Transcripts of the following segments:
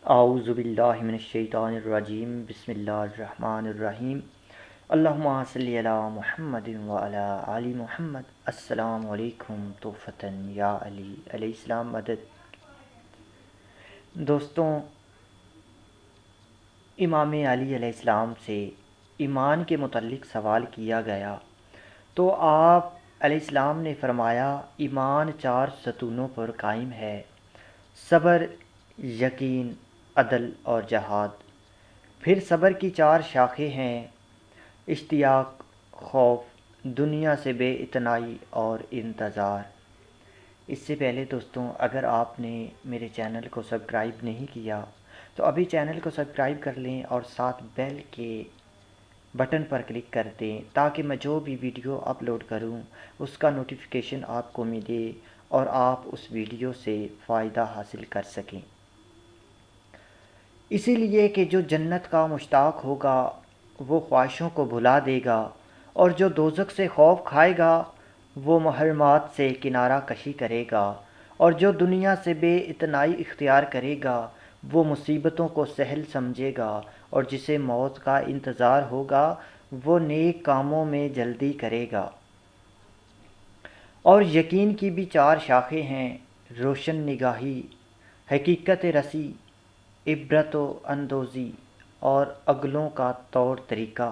اعوذ باللہ من الشیطان الرجیم بسم اللہ الرحمن الرحیم اللہم صلی علی محمد وعلی آل محمد السلام علیکم توفتاً یا علی علیہ السلام مدد۔ دوستوں، امام علی علیہ السلام سے ایمان کے متعلق سوال کیا گیا تو آپ علیہ السلام نے فرمایا ایمان 4 ستونوں پر قائم ہے: صبر، یقین، عدل اور جہاد۔ پھر صبر کی 4 شاخیں ہیں: اشتیاق، خوف، دنیا سے بے اعتنائی اور انتظار۔ اس سے پہلے دوستوں، اگر آپ نے میرے چینل کو سبسکرائب نہیں کیا تو ابھی چینل کو سبسکرائب کر لیں اور ساتھ بیل کے بٹن پر کلک کر دیں تاکہ میں جو بھی ویڈیو اپلوڈ کروں اس کا نوٹیفیکیشن آپ کو ملے اور آپ اس ویڈیو سے فائدہ حاصل کر سکیں۔ اسی لیے کہ جو جنت کا مشتاق ہوگا وہ خواہشوں کو بھلا دے گا، اور جو دوزخ سے خوف کھائے گا وہ محرمات سے کنارہ کشی کرے گا، اور جو دنیا سے بے اعتنائی اختیار کرے گا وہ مصیبتوں کو سہل سمجھے گا، اور جسے موت کا انتظار ہوگا وہ نیک کاموں میں جلدی کرے گا۔ اور یقین کی بھی 4 شاخیں ہیں: روشن نگاہی، حقیقت رسی، عبرت و اندوزی اور عقلوں کا طور طریقہ۔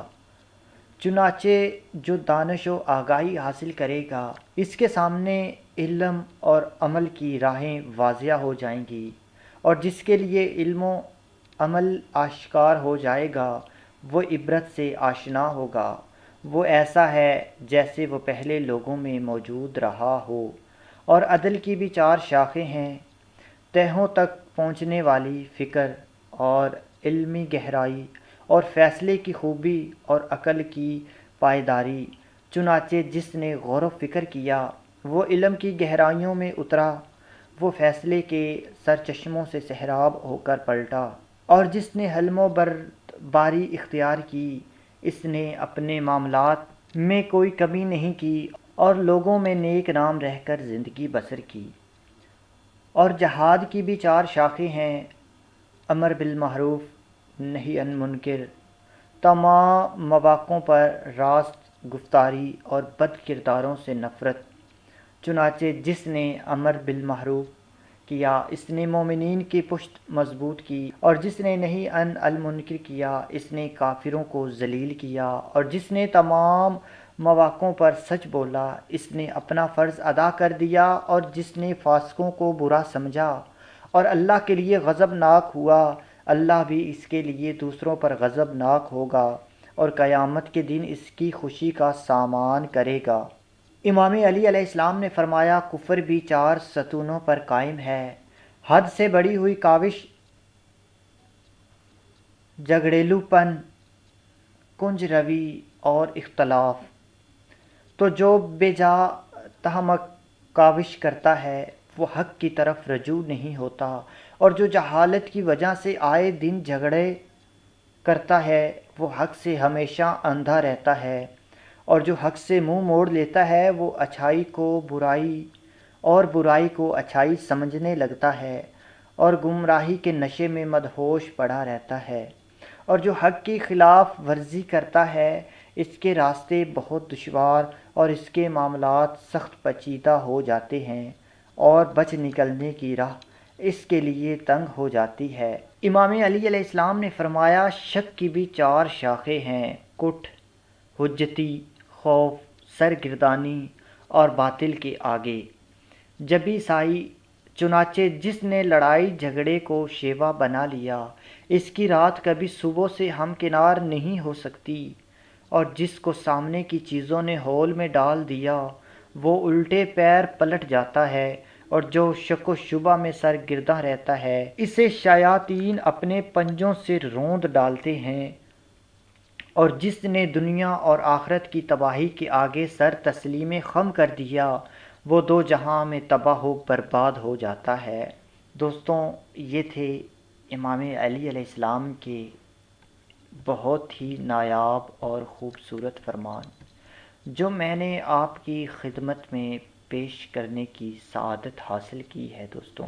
چنانچہ جو دانش و آگاہی حاصل کرے گا اس کے سامنے علم اور عمل کی راہیں واضح ہو جائیں گی، اور جس کے لیے علم و عمل آشکار ہو جائے گا وہ عبرت سے آشنا ہوگا۔ وہ ایسا ہے جیسے وہ پہلے لوگوں میں موجود رہا ہو۔ اور عدل کی بھی 4 شاخیں ہیں: تہوں تک پہنچنے والی فکر اور علمی گہرائی اور فیصلے کی خوبی اور عقل کی پائیداری۔ چنانچہ جس نے غور و فکر کیا وہ علم کی گہرائیوں میں اترا، وہ فیصلے کے سرچشموں سے سیراب ہو کر پلٹا، اور جس نے حلم و بردباری اختیار کی اس نے اپنے معاملات میں کوئی کمی نہیں کی اور لوگوں میں نیک نام رہ کر زندگی بسر کی۔ اور جہاد کی بھی 4 شاخیں ہیں: امر بالمعروف، نہی عن منکر، تمام مواقعوں پر راست گفتاری اور بد کرداروں سے نفرت۔ چنانچہ جس نے امر بالمعروف کیا اس نے مومنین کی پشت مضبوط کی، اور جس نے نہی عن المنکر کیا اس نے کافروں کو ذلیل کیا، اور جس نے تمام مواقعوں پر سچ بولا اس نے اپنا فرض ادا کر دیا، اور جس نے فاسقوں کو برا سمجھا اور اللہ کے لیے غضبناک ہوا اللہ بھی اس کے لیے دوسروں پر غضبناک ہوگا اور قیامت کے دن اس کی خوشی کا سامان کرے گا۔ امام علی علیہ السلام نے فرمایا کفر بھی 4 ستونوں پر قائم ہے: حد سے بڑھی ہوئی کاوش، جھگڑیلو پن، کنج روی اور اختلاف۔ تو جو بے جا تہمت کاوش کرتا ہے وہ حق کی طرف رجوع نہیں ہوتا، اور جو جہالت کی وجہ سے آئے دن جھگڑے کرتا ہے وہ حق سے ہمیشہ اندھا رہتا ہے، اور جو حق سے منہ موڑ لیتا ہے وہ اچھائی کو برائی اور برائی کو اچھائی سمجھنے لگتا ہے، اور گمراہی کے نشے میں مدہوش پڑا رہتا ہے۔ اور جو حق کی خلاف ورزی کرتا ہے اس کے راستے بہت دشوار اور اس کے معاملات سخت پیچیدہ ہو جاتے ہیں، اور بچ نکلنے کی راہ اس کے لیے تنگ ہو جاتی ہے۔ امام علی علیہ السلام نے فرمایا شک کی بھی 4 شاخیں ہیں: کٹ، حجتی، خوف، سرگردانی اور باطل کے آگے جبی سائی۔ چنانچہ جس نے لڑائی جھگڑے کو شیوا بنا لیا اس کی رات کبھی صبح سے ہمکنار نہیں ہو سکتی، اور جس کو سامنے کی چیزوں نے ہول میں ڈال دیا وہ الٹے پیر پلٹ جاتا ہے، اور جو شک و شبہ میں سرگرداں رہتا ہے اسے شیاطین اپنے پنجوں سے روند ڈالتے ہیں، اور جس نے دنیا اور آخرت کی تباہی کے آگے سر تسلیم خم کر دیا وہ 2 جہاں میں تباہ و برباد ہو جاتا ہے۔ دوستوں، یہ تھے امام علی علیہ السلام کے بہت ہی نایاب اور خوبصورت فرمان جو میں نے آپ کی خدمت میں پیش کرنے کی سعادت حاصل کی ہے۔ دوستوں،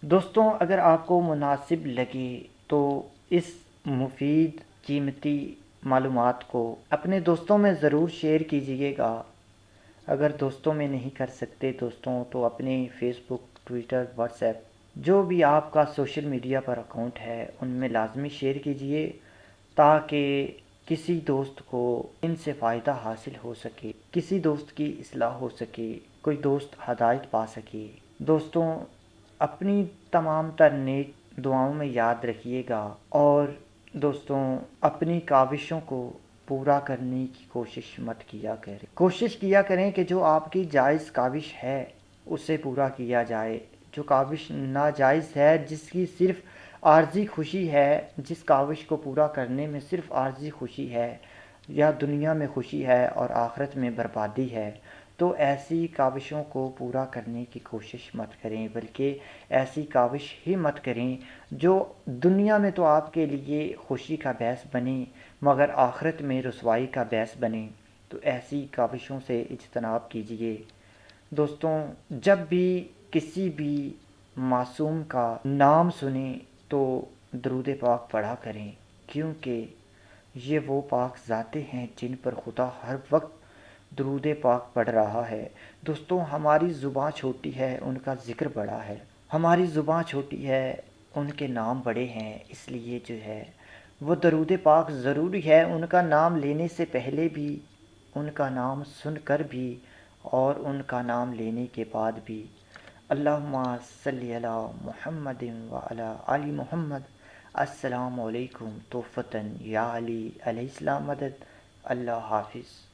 دوستوں اگر آپ کو مناسب لگے تو اس مفید قیمتی معلومات کو اپنے دوستوں میں ضرور شیئر کیجیے گا۔ اگر دوستوں میں نہیں کر سکتے دوستوں تو اپنے فیس بک، ٹویٹر، واٹس ایپ، جو بھی آپ کا سوشل میڈیا پر اکاؤنٹ ہے ان میں لازمی شیئر کیجیے تاکہ کسی دوست کو ان سے فائدہ حاصل ہو سکے، کسی دوست کی اصلاح ہو سکے، کوئی دوست ہدایت پا سکے۔ دوستوں اپنی تمام تر نیک دعاؤں میں یاد رکھیے گا، اور دوستوں اپنی کاوشوں کو پورا کرنے کی کوشش مت کیا کریں، کوشش کیا کریں کہ جو آپ کی جائز کاوش ہے اسے پورا کیا جائے۔ جو کاوش ناجائز ہے، جس کی صرف عارضی خوشی ہے، جس کاوش کو پورا کرنے میں صرف عارضی خوشی ہے، یا دنیا میں خوشی ہے اور آخرت میں بربادی ہے، تو ایسی کاوشوں کو پورا کرنے کی کوشش مت کریں، بلکہ ایسی کاوش ہی مت کریں جو دنیا میں تو آپ کے لیے خوشی کا باعث بنے مگر آخرت میں رسوائی کا باعث بنے۔ تو ایسی کاوشوں سے اجتناب کیجیے۔ دوستوں جب بھی کسی بھی معصوم کا نام سنیں تو درود پاک پڑھا کریں، کیونکہ یہ وہ پاک ذاتیں ہیں جن پر خدا ہر وقت درود پاک پڑھ رہا ہے۔ دوستوں ہماری زباں چھوٹی ہے، ان کا ذکر بڑا ہے، ہماری زباں چھوٹی ہے، ان کے نام بڑے ہیں، اس لیے جو ہے وہ درود پاک ضروری ہے، ان کا نام لینے سے پہلے بھی، ان کا نام سن کر بھی، اور ان کا نام لینے کے بعد بھی۔ اللہم صلی علی محمد وعلی آل محمد۔ السلام علیکم توفتاً یا علی علیہ السلام مدد۔ اللہ حافظ۔